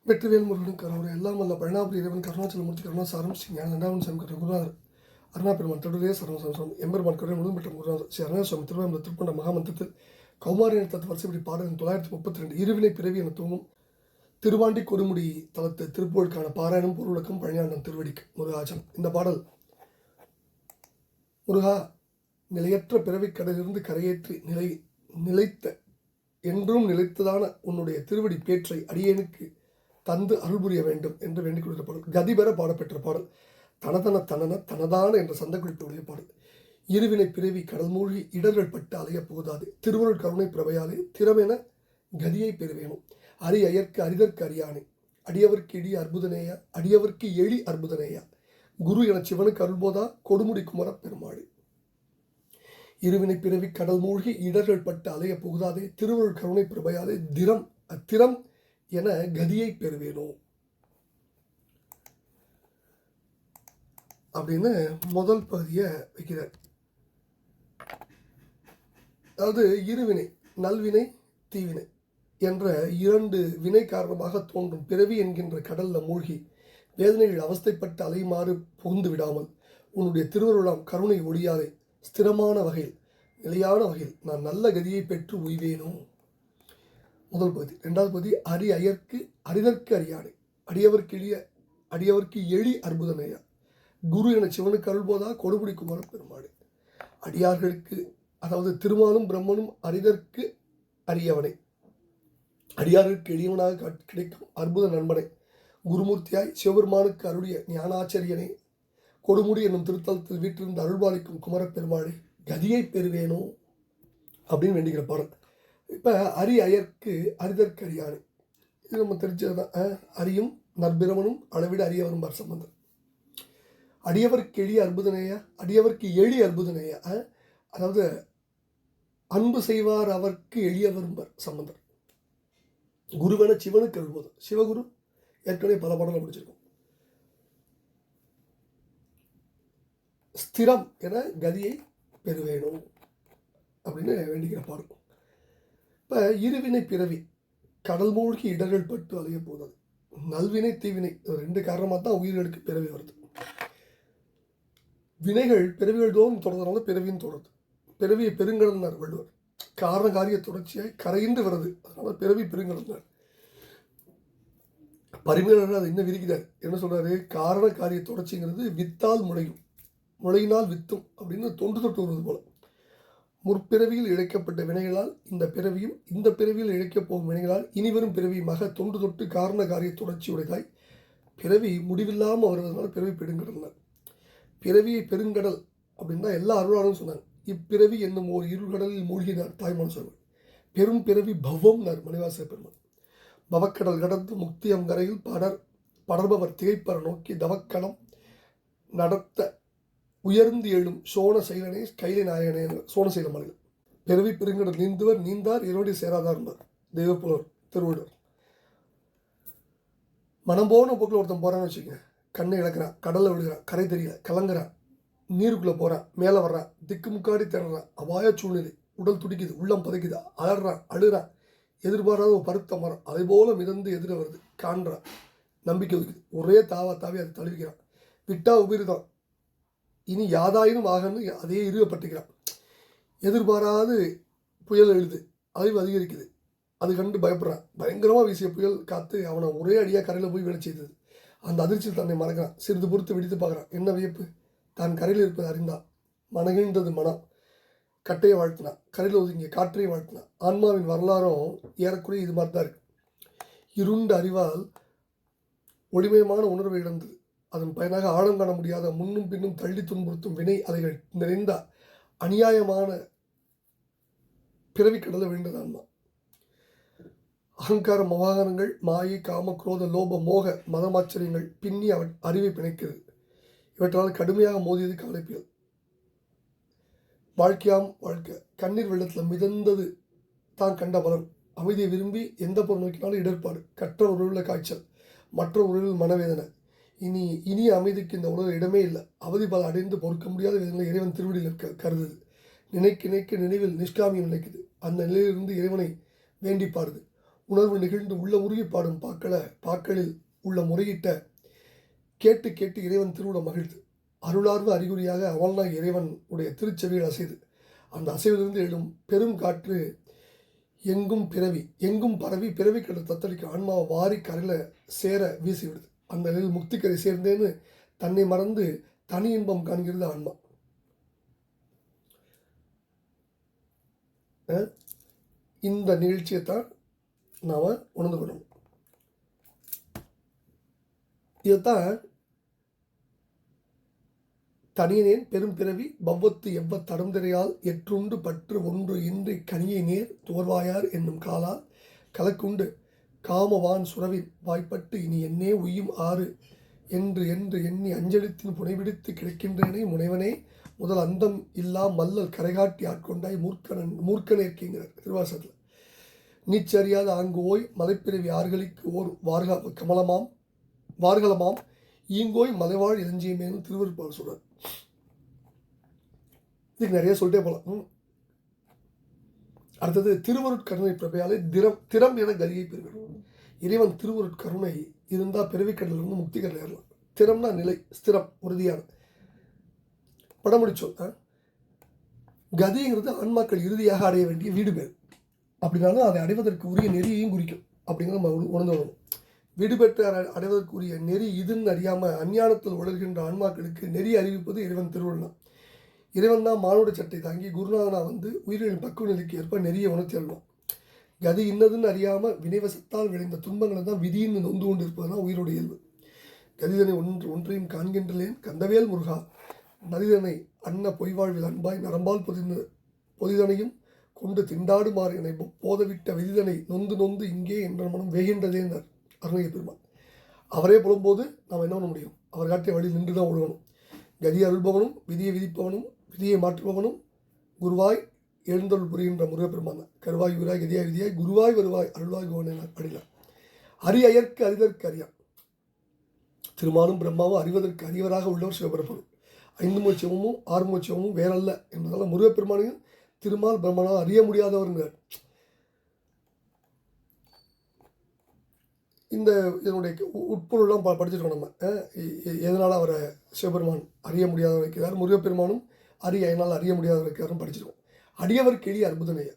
வெற்றிவேல் முருகன் கரோரை எல்லாம் வல்ல பழனாபுரி இறைவன் கருணாச்சலமூர்த்தி கருணாசாரம் ஸ்ரீ ஞான ரெண்டாவது சாமி கட்ட குருநாதர் அருணா பெருமான் தொடரே சரணம் எம்பெருமான் கருணை முழுவதும் பெற்ற குருநாதர் ஸ்ரீ அருணாசுவாமி திருவாரூர் திருப்பண்ட மகாமந்திரத்தில் கௌமாரி தத்து வருஷப்படி பாடல் 932 இருவினை பிறவி என தூங்கும் திருவாண்டி கொடுமுடி தளத்து திருப்புகழுக்கான பாராயணம் பொருளக்கம் பழனியாண்டம் திருவடிக்கு முருகாச்சலம். இந்த பாடல் முருகா, நிலையற்ற பிறவி கடலிலிருந்து கரையேற்றி நிலைத்த என்றும் நிலைத்ததான உன்னுடைய திருவடி பேற்றை அடியேனுக்கு தந்து அருள் புரிய வேண்டும் என்று வேண்டிக் கொள்கிற பாடல். கதி பெற பாடப்பெற்ற பாடல். தனதான என்ற சந்த குறிப்புடைய பாடல். இருவினை பிறவி கடல் மூழ்கி இடர்கள் பட்டு அலைய போதாது திருவருள் கருணை பிரவையாலே திறமென கதியை பெறுவேணும். அயற்கு அரிதற்கு அறியானே, அடியவர்க்கு இடி அற்புதனேயா, அடியவர்க்கு எளி அற்புதனேயா, குரு என சிவனுக்கு அருள்போதா கொடுமுடி குமர பெருமாளே. இருவினை பிறவி கடல் மூழ்கி இடர்கள் பட்டு அலைய புகுதாதே திருவருள் கருணை பிரபையாலே திறம் என கதியை பெறுவேனோ அப்படின்னு முதல் பகுதியை வைக்கிறார். அதாவது இருவினை, நல்வினை தீவினை என்ற இரண்டு வினை காரணமாக தோன்றும் பிறவி என்கின்ற கடல்ல மூழ்கி வேதனைகள் அவஸ்தைப்பட்டு அலைமாறு புகுந்து விடாமல் உன்னுடைய திருவருளாம் கருணை ஒளியாலே ஸ்திரமான வகையில் நிலையான வகையில் நான் நல்ல கதியை பெற்று உய்வேனோ. முதல் பகுதி. இரண்டாவது பகுதி. அரிதற்கு அறியானே, அடியவர்க்கு எளி அற்புதனையா, குரு என சிவனுக்கு அருள்போதா கொடுமுடி குமர பெருமாடு. அடியார்களுக்கு, அதாவது திருமாலும் பிரம்மனும் அரிதற்கு அறியவனை, அடியார்களுக்கு எளியவனாக கிடைக்கும் அற்புத நண்பனை, குருமூர்த்தியாய் சிவபெருமானுக்கு அருளிய ஞானாச்சரியனே, கொடுமுடி என்னும் திருத்தலத்தில் வீட்டிலிருந்து அருள்பாலிக்கும் குமரப்பெருமாளே, கதியை பெறுவேனோ அப்படின்னு வேண்டிக்கிற பாடல். இப்போ அரிதற்கு அறியானே, இது நம்ம தெரிஞ்சதுதான். அரியும் நற்பிரமனும் அளவிட அறியவரும் சம்பந்தம். அடியவர்க்கு எளிய அற்புதனையா, அடியவர்க்கு எளி அற்புதனையா, அதாவது அன்பு செய்வார் அவர்க்கு எளியவரும்பர் சம்பந்தர். குருவென சிவனுக்கு அருள்போது, சிவகுரு ஏற்கனவே பல பாடலை முடிச்சிருக்கோம். ஸ்திரம் என கதியை பெறுவேணும் அப்படின்னு வேண்டிக்கிற பாடல். இப்போ இருவினை பிறவி கடல் மூழ்கி இடர்கள் பட்டு அலைய போதாது. நல்வினை தீவினை ரெண்டு காரணமாக தான் உயிர்களுக்கு பிறவி வருது. வினைகள் பிறவிகள் தோறும் தொடர்றதுனால பிறவியும் தொடருது. பிறவியை பெருங்கடல்னார் வள்ளுவர். காரண காரிய தொடர்ச்சியாய் கரையின்று வருது, அதனால பிறவி பெருங்கடல்னார். பரிமையாளர் அதை இன்னும் விரிக்கிறார். என்ன சொல்றாரு? காரண காரிய தொடர்ச்சிங்கிறது வித்தால் முளையும், முளையினால் வித்தும் அப்படின்னு தொண்டு தொட்டு வருவது போல. முற்பிறவியில் இழைக்கப்பட்ட வினைகளால் இந்த பிறவியும், இந்த பிறவியில் இழைக்கப் போகும் வினைகளால் இனிவரும் பிறவியுமாக தொண்டு தொட்டு காரண காரிய தொடர்ச்சி உடையதாய் பிறவி முடிவில்லாமல் வருவதனால பிறவி பெருங்கடல்னார். பிறவியை பெருங்கடல் அப்படின்னு தான் எல்லா அருளாலும் சொன்னாங்க. இப்பிறவி என்னும் ஓர் இருள்கடலில் மூழ்கினார் தாய்மான சொல்வர். பெரும் பிறவி பவம்னார் மணிவாச பெருமான். பவக்கடல் கடந்து முக்தியம் கரையில் படர்பவர் திகைப்பற நோக்கி தவக்கணம் நடத்த உயர்ந்து எழும் சோன சைலனே கைலை நாயகனே சோனசைல மலையில் பிறவி பெருங்கடல் நீந்தார் இரவடி சேராதார் இருந்தார் தெய்வப்புலவர் திருவள்ளுவர். மனம் போன போக்கில் ஒருத்தன் போறான்னு வச்சுக்கோங்க, கண்ணை இழக்கிறான், கடலில் விழுகிறான், கரை தெரியல, கலங்குறான், நீருக்குள்ளே போகிறான், மேலே வர்றான், திக்கு முக்காடி தேடுறான், அபாய சூழ்நிலை, உடல் துடிக்குது, உள்ளம் பதைக்குது, அழுறான், எதிர்பாராத ஒரு பருத்த மரம் அதை போல மிதந்து எதிர வருது, காண்றான், நம்பிக்கை வைக்குது, ஒரே தாவி அதை தழுவிக்கிறான், விட்டா உபிரிதான், இனி யாதாயினும் ஆகன்னு அதே இறுகப்பட்டுக்கிறான். எதிர்பாராது புயல் எழுது, அழிவு அதிகரிக்குது, அது கண்டு பயப்படுறான். பயங்கரமாக வீசிய புயல் காற்று அவனை ஒரே அடியாக கரையில் போய் வேலை செய்தது. அந்த அதிர்ச்சியில் தன்னை மறக்கிறான். சிறிது பொறுத்து வெடித்து பார்க்குறான். என்ன வியப்பு! தான் கரையில் இருப்பது அறிந்தான். மனகிழ்ந்தது மனம். கட்டையை வாழ்த்தினான், கரையில் ஒதுங்கிய காற்றையை வாழ்த்தினான். ஆன்மாவின் வரலாறும் ஏறக்குறைய இது மாதிரி தான் இருக்கு. இருண்ட அறிவால் ஒளிமயமான உணர்வை இழந்தது. அதன் பயனாக ஆழம் காண முடியாத முன்னும் பின்னும் தள்ளி துன்புறுத்தும் வினை அலைகள் நிறைந்த அநியாயமான பிறவிக்கடலை விழுந்தது ஆன்மா. அகங்கார மவாகனங்கள், மாயை, காம, குரோத, லோப, மோக, மதமாச்சரியங்கள் பின்னி அவன் அறிவை பிணைக்கிறது. இவற்றால் கடுமையாக மோதியது கவலை புயல். வாழ்க்கை கண்ணீர் வெள்ளத்தில் மிதந்தது தான் கண்ட பலன். அமைதியை விரும்பி எந்த பொருள் நோக்கினாலும் இடர்பாடு, கற்ற உறவில் காய்ச்சல், மற்ற உறவில் மனவேதனை. இனிய அமைதிக்கு இந்த உலக இடமே இல்லை. அவதி பல அடைந்து பொறுக்க முடியாத விதங்களை இறைவன் திருவடியில் கருதுது. நினைக்க நினைவில் நிஷ்காமியம் நினைக்குது. அந்த நிலையிலிருந்து இறைவனை வேண்டி பாடுது. உணர்வு நிகழ்ந்து உள்ள உருகி பாடும் பாக்களில் உள்ள முறையிட்ட கேட்டு கேட்டு இறைவன் திருவுள மகிழ்ந்து அருளார்வு அறிகுறியாக அவள்நாய் இறைவன் உடைய திருச்செவியில் அசைது அந்த அசைவிலிருந்து எழும் பெரும் காற்று எங்கும் பரவி பிறவி கடல் தத்தளிக்க ஆன்மாவை வாரி கரையில் சேர வீசி விடுது. அந்த நிலையில் முக்திக்கரை சேர்ந்தேன்னு தன்னை மறந்து தனி இன்பம் காண்கிறது ஆன்மா. இந்த நிகழ்ச்சியைத்தான் நாம் உணர்ந்து கொள்ளணும். இதைத்தான் தனியனேன் பெரும் பிறவி பவ்வத்து எவ்வ தடந்திரையால் எற்றுண்டு பற்று ஒன்று இன்றி கனியை நேர் துவர்வாயார் என்னும் காலால் கலக்குண்டு காமவான் சுரவின் வாய்ப்பட்டு இனி என்னே உய்யும் ஆறு என்று என்று எண்ணி அஞ்சலித்தின் புனைவிடுத்து கிடைக்கின்றேனே முனைவனே முதல் அந்தம் இல்லா மல்லல் கரைகாட்டி ஆட்கொண்டாய் மூர்க்கனேற்கிங்கிறார் திருவாசகத்தில். நீச்சரியாத ஆங்கு ஓய் மலைப்பிறவி ஆறுகளிக்கு ஓர் வார்களமாம் ஈங்கோய் மலைவாழ் இளஞ்சியமேனு திருவருப்பால் சொல்றார். இதுக்கு நிறைய சொல்லிட்டே போகலாம். அடுத்தது திருவருட்கருணை பிரபையாலே திறம் என கதியை பெறுகிறோம். இறைவன் திருவருட்கருணை இருந்தால் பிறவிக்கடலிருந்து முக்தி கடல் ஏறலாம். திறம்னா நிலை, ஸ்திரம், உறுதியான. படம் முடிச்சோம். கதிங்கிறது ஆன்மாக்கள் இறுதியாக அடைய வேண்டிய வீடு பேர். அப்படின்னாலும் அதை அடைவதற்கு உரிய நெறியையும் குறிக்கும் அப்படிங்கிறத நம்ம உணர்ந்து வரணும். வீடு பெற்று அடைவதற்குரிய நெறி இதுன்னு அறியாமல் அஞ்ஞானத்தில் உலர்கின்ற ஆன்மாக்களுக்கு நெறி அறிவிப்பது இறைவன் திருவள்ளுவர். இறைவன் தான் மானுட சட்டை தாங்கி குருநாதனா வந்து உயிரின் பக்குவ நிலைக்கு ஏற்ப நெறிய உணர்த்தி அருளும். கதி இன்னதுன்னு அறியாமல் வினைவசத்தால் விளைந்த துன்பங்களை தான் விதின்னு நொந்து கொண்டு இருப்பது தான் உயிரோட இயல்பு. கதிதனை ஒன்றையும் காண்கின்றேன் கந்தவேல் முருகா நதிதனை அன்ன பொய்வாழ்வில் அன்பாய் நரம்பால் பொதிதனையும் கொண்டு திண்டாடுமாறு என்னை போதவிட்ட விதிதனை நொந்து இங்கே என்ற மனம் வேகின்றதேன்னார் அருணகிரி பெருமான். அவரே புலம்போது நாம் என்ன பண்ண முடியும்? அவர் காட்டிய வழி நின்று தான் ஒழுகணும். கதி அருள்பவனும் விதியை விதிப்பவனும் விதியை மாற்றுபவனும் குருவாய் எழுந்தருள் புரிகின்ற முருகப்பெருமான் தான். கருவாய் உயிராய் கதியாய் விதியாய் குருவாய் வருவாய் அருள்வாய் கோவனார் அப்படின்னா அரியற்கு அறிதற்கு அறியான். திருமாலும் பிரம்மாவும் அறிவதற்கு அறிவராக உள்ளவர் சிவபெருமான். 5 மூச்சமும் 6 மூச்சமும் வேறல்ல என்பதால் முருகப்பெருமானையும் திருமால் பிரம்மனால் அறிய முடியாதவர்ங்கிறார். இதனுடைய உட்பொருள்லாம் படிச்சிருக்கோம் நம்ம. எதனால் அவரை சிவபெருமான் அறிய முடியாத வைக்கிறார், முருகப்பெருமானும் என்னால் அறிய முடியாத வைக்கிறாரும் படிச்சிருக்கோம். அடியவருக்கு எளிய அற்புதனைய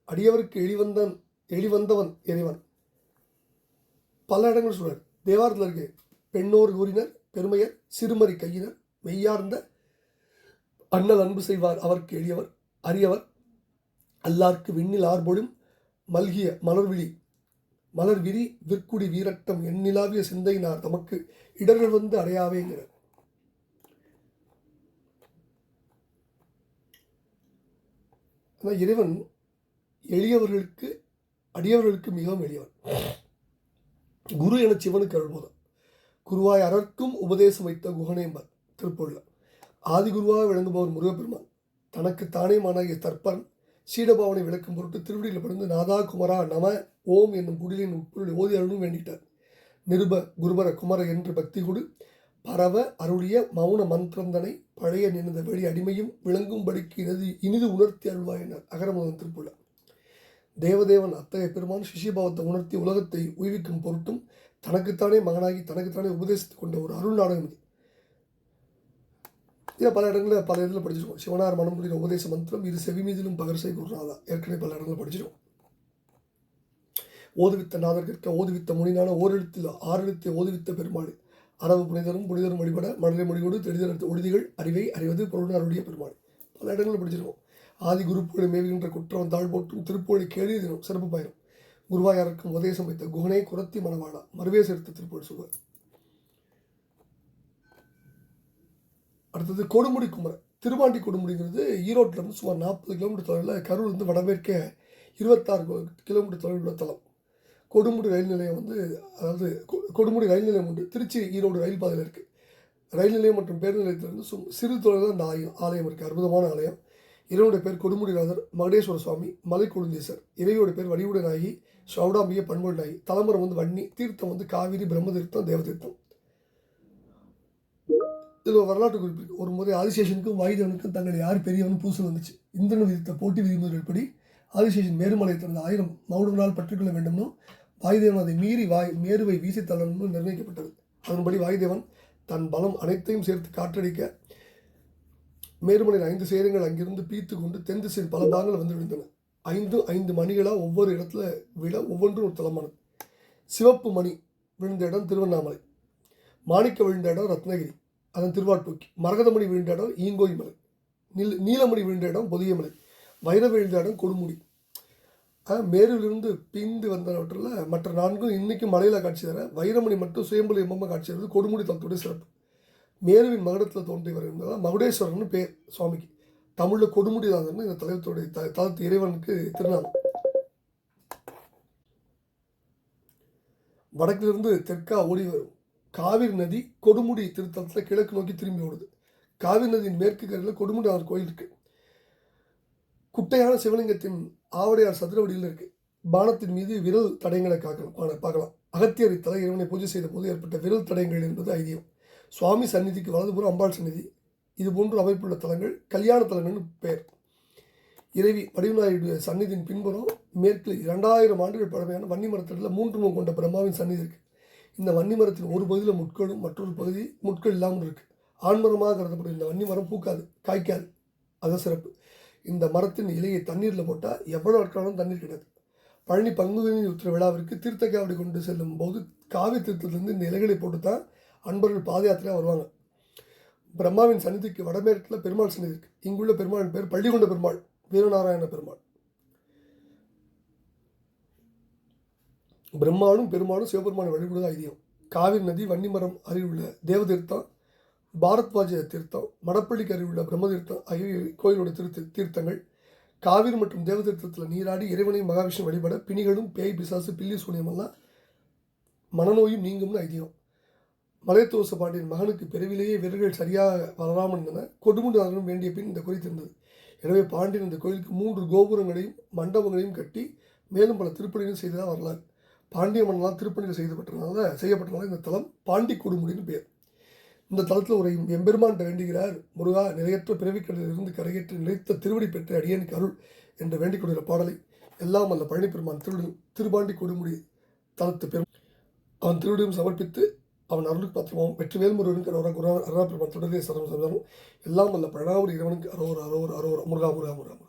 அடியவருக்கு எளிவந்தவன் இறைவன் பல இடங்கள் சொல்றார். தேவாரத்தில் இருக்கு. பெண்ணோர் கூறினர் பெருமையர் சிறுமறி கையினர் மெய்யார்ந்த அண்ணல் அன்பு செய்வார் அவருக்கு எளியவர் அரியவர் அல்லார்க்கு விண்ணில் ஆர்பொழும் மல்கிய மலர்விரி விற்குடி வீரட்டம் எண்ணிலாவிய சிந்தையினார் தமக்கு இடர்கள் வந்து அடையாவேங்கிற. இறைவன் எளியவர்களுக்கு அடியவர்களுக்கு மிகவும் எளியவன். குரு என சிவனுக்கு அருள்போதம். குருவாய் அரற்கும் உபதேசம் வைத்த குகனேம்பர் திருப்பொருள். ஆதி குருவாக விளங்குபவர் முருகப்பெருமான் தனக்கு தானே மானாகிய தற்பரன் சீடபாவனை விளக்கும் பொருட்டு திருவடியில் படுந்து நாதா குமரா நம ஓம் என்னும் குடிலின் உட்பொருளை ஓதி அருளும் வேண்டிட்டார். நிருப குருபர குமர என்று பக்தி கொடு பரவ அருளிய மௌன மந்திரந்தனை பழைய நினைந்த வழி அடிமையும் விளங்கும்படிக்கு இனிது உணர்த்தி அருள்வாயினார் அகரமுதன் திருப்புள்ள. தேவதேவன் அத்தகைய பெருமான் சிஷிபாவத்தை உணர்த்தி உலகத்தை உய்விக்கும் பொருட்டும் தனக்குத்தானே மகனாகி தனக்குத்தானே உபதேசித்துக் கொண்ட ஒரு அருள் நாடகம் இது. இதை பல இடங்களில் பல இடத்துல படிச்சிருக்கோம். சிவனார் மனம் முடிகிற உபதேச மந்திரம் இது செவி மீதிலும் பகர்சை குருநாதா ஏற்கனவே பல இடங்களில் படிச்சிருக்கோம். ஓதுவித்த நாதர்கிற்க ஓதுவித்த முனினான ஓரெழுத்தில் 6 எழுத்தை ஓதுவித்த பெருமாள் அரவு புனிதரும் வழிபட மனதை மொழிகோடு தெளிதெடுத்த ஒழுதிகள் அறிவை அறிவது பொருளாருடைய பெருமாள் பல இடங்களில் படிச்சிருக்கோம். ஆதி குருப்புகளை மேவுகின்ற குற்றம் தாழ் போட்டும் திருப்புகழை கேள்வி தினம் சிறப்பு பயணம் குருவாயாருக்கும் உபதேசம் வைத்த குகனை குரத்தி மணவாளா மறுவே சேர்த்த திருப்புகழ் சொல்வார். அடுத்தது கொடுமுடி குமரன். திருவாண்டி கொடுமுடிங்கிறது ஈரோட்டிலிருந்து சுமார் 40 கிலோமீட்டர் தொலைவில் கரூர்லேருந்து வடமேற்கே 26 கிலோமீட்டர் தொலைவில் உள்ள தலம். கொடுமுடி ரயில் நிலையம் அதாவது கொடுமுடி ரயில் நிலையம் உண்டு. திருச்சி ஈரோடு ரயில் பாதையில் இருக்குது. ரயில் நிலையம் மற்றும் பேருந்து நிலையத்திலிருந்து சிறு தொலைவில் அந்த ஆலயம் இருக்குது. அற்புதமான ஆலயம். இறைவனுடைய பேர் கொடுமுடிநாதர் மகடேஸ்வர சுவாமி மலை கொழுந்தீசர். இறைவியோட பேர் வடிவுட நாயகி சௌடாம்பிய பண்பொழி நாயகி. தலைமுறை வன்னி. தீர்த்தம் காவிரி பிரம்ம தீர்த்தம் தேவதீர்த்தம். இதில் வரலாற்று குறிப்பு இருக்குது. ஒரு முறை ஆதிசேஷனுக்கும் வாயுதேவனுக்கும் தங்களை யார் பெரியவன் பூசல் வந்துச்சு. இந்திரன் விதித்த போட்டி விதிமுறைப்படி ஆதிசேஷன் மேருமலை திறந்த 1000 மௌனங்களால் பற்றிக்கொள்ள வேண்டும்னு வாயுதேவன் அதை மீறி மேருவை வீசி தள்ளணும்னு நிர்ணயிக்கப்பட்டது. அதன்படி வாயுதேவன் தன் பலம் அனைத்தையும் சேர்த்து காற்றடிக்க மேருமலையின் 5 சேரங்கள் அங்கிருந்து பீத்து கொண்டு தென் திசையில் பல பாகங்கள் வந்து விழுந்தன. 5 மணிகளாக ஒவ்வொரு இடத்துல விழ ஒவ்வொன்றும் ஒரு தலமானது. சிவப்பு மணி விழுந்த இடம் திருவண்ணாமலை, மாணிக்க விழுந்த இடம் ரத்னகிரி, அதன் திருவாட்டூக்கி, மரகதமணி விழுந்த இடம் ஈங்கோய் மலை, நீலமணி விழுந்த இடம் பொதியமலை, வைர விழுந்த இடம் கொடுமுடி. மேருவிலிருந்து பிந்து வந்தவற்றில் மற்ற 4ம் இன்றைக்கும் மலையில் காட்சி தர, வைரமணி மட்டும் சுயம்புல இம்மமாக காட்சி தருவது கொடுமுடி தலத்துடைய சிறப்பு. மேருவின் மகுடத்தில் தோன்றியவர் என்பதால் மகுடேஸ்வரர்னு பேர் சுவாமிக்கு. தமிழில் கொடுமுடி தான் இந்த தலைவத்துடைய தலத்து இறைவனுக்கு திருநாமம். வடக்கிலிருந்து தெற்கா ஓடி வரும் காவிரி நதி கொடுமுடி திருத்தலத்தில் கிழக்கு நோக்கி திரும்பி ஓடுது. காவிரி நதியின் மேற்கு கரையில் கொடுமுடியார் கோயில் இருக்கு. குட்டையான சிவலிங்கத்தின் ஆவடையார் சதுரவடியில் இருக்கு. பானத்தின் மீது விரல் தடயங்களை பார்க்கலாம். அகத்தியரை தலை இறைவனை பூஜை செய்த போது ஏற்பட்ட விரல் தடயங்கள் என்பது ஐதீகம். சுவாமி சந்நிதிக்கு வலதுபுறம் அம்பாள் சந்நிதி. இது போன்ற அமைப்புள்ள தலங்கள் கல்யாண தலங்கள்னு பெயர். இறைவி வடிவநாயுடைய சந்நிதியின் பின்புறம் மேற்கில் 2000 ஆண்டுகள் பழமையான வன்னி மரத்தடியில் 3 முகம் கொண்ட பிரம்மாவின் சந்நிதி இருக்குது. இந்த வன்னி மரத்தின் ஒரு பகுதியில் முட்களும் மற்றொரு பகுதி முட்கள் இல்லாமல் இருக்குது. ஆண்மரமாக கருதப்படும் இந்த வன்னி மரம் பூக்காது, காய்க்காது. அதுதான் சிறப்பு. இந்த மரத்தின் இலையை தண்ணீரில் போட்டால் எவ்வளோ நாட்களாலும் தண்ணீர் கிடையாது. பழனி பங்குனி உத்திர விழாவிற்கு தீர்த்த காவடி கொண்டு செல்லும் போது காவி தீர்த்தத்திலிருந்து இந்த இலைகளை போட்டு தான் அன்பர்கள் பாத யாத்திரையாக வருவாங்க. பிரம்மாவின் சந்நிதிக்கு வடமேற்கில் பெருமாள் சந்நிதி இருக்குது. இங்குள்ள பெருமாளின் பேர் பள்ளிகொண்ட பெருமாள், வீரநாராயண பெருமாள். பிரம்மாவும் பெருமாளும் சிவபெருமானை வழிபடுவது ஐதீகம். காவிரி நதி வன்னிமரம் அருகில் உள்ள தேவதீர்த்தம், பாரத்வாஜ தீர்த்தம், மடப்பள்ளிக்கு அருகில் உள்ள பிரம்மதீர்த்தம் ஆகிய கோயிலோட தீர்த்தங்கள். காவிரி மற்றும் தேவதீர்த்தத்தில் நீராடி இறைவனை மகாவிஷ்ணு வழிபட பிணிகளும் பேய் பிசாசு பில்லி சூனியமெல்லாம் மனநோயும் நீங்கும்னு ஐதீகம். மலையத்தோச பாண்டியன் மகனுக்கு பிறவிலேயே வீரர்கள் சரியாக வளராமல் இருந்தன. கொடுமுடியாரும் வேண்டிய பின் இந்த கோயில் இருந்தது. எனவே பாண்டியன் இந்த கோயிலுக்கு 3 கோபுரங்களையும் மண்டபங்களையும் கட்டி மேலும் பல திருப்பணிகள் செய்ததாக வரலாறு. பாண்டிய மன்னனால் திருப்பணிகள் செய்யப்பட்டனால இந்த தலம் பாண்டி கொடுமுடின்னு பேர். இந்த தலத்தில் ஒரு எம்பெருமான் வேண்டுகிறார், முருகா நிறையற்ற பிறவிக்கடலில் இருந்து கரையேற்றி நிலைத்த திருவடி பெற்ற அடியனுக்கு அருள் என்று வேண்டிக் கொள்கிற பாடலை எல்லாம் அல்ல பழனி பெருமான் திருப்பாண்டி கொடுமுடி தலத்து அவன் திருவடியும் சமர்ப்பித்து அவன் அருளுக்கு பத்திரமாவும் வெற்றிவேல் முருகனுக்கு அரோரா பெருமான் தொடர்ந்து சரம் எல்லாம் அல்ல பழனாவூர் இறைவனுக்கு அரோரா முருகா முருகா முருகா.